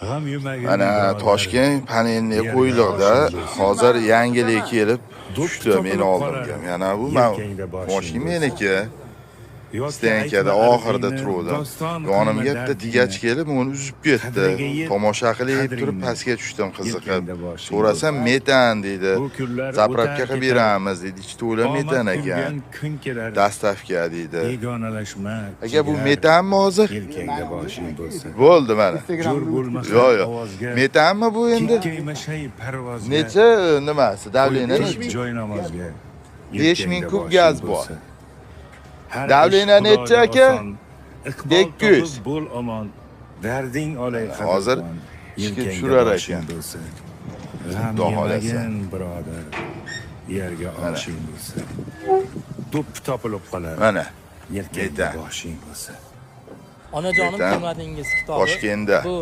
G'am yemagin. Mana Toshkent panelli qo'yliqda hozir yangilik kelib tushdi meni oldimga. Yana bu mashina meniki. Stenkada oxirida turuvdi. Yonimga bitta tigach kelib, uni uzib ketdi. Tomosha qilib turib pastga tushdim qiziqib. So'rasam metan deydi. Zapravka qilib beramiz deydi. Ichi to'la metan ekan. Dastavka deydi. Aka bu metanmi hozir? Yelkangda boshing bo'lsa. Bo'ldi mana. Jo'r bo'lmasa Yo'q. Metanmi bu endi? Keymashay parvozga. Necha nimasi? Davleniya Joy namozga. 5000 kub gaz bor. Davleniya necha aka? 200. Bo'l omon. Darding olay Hozir ishga tushirar ekan. Xudo xolasa, birodar. Yerga oshing bo'lsa. To'p topilib qolar. Mana. Yelkangda boshing bo'lsa. Onajonim Metan. qilmadingiz kitobi. Toshkentda. Bu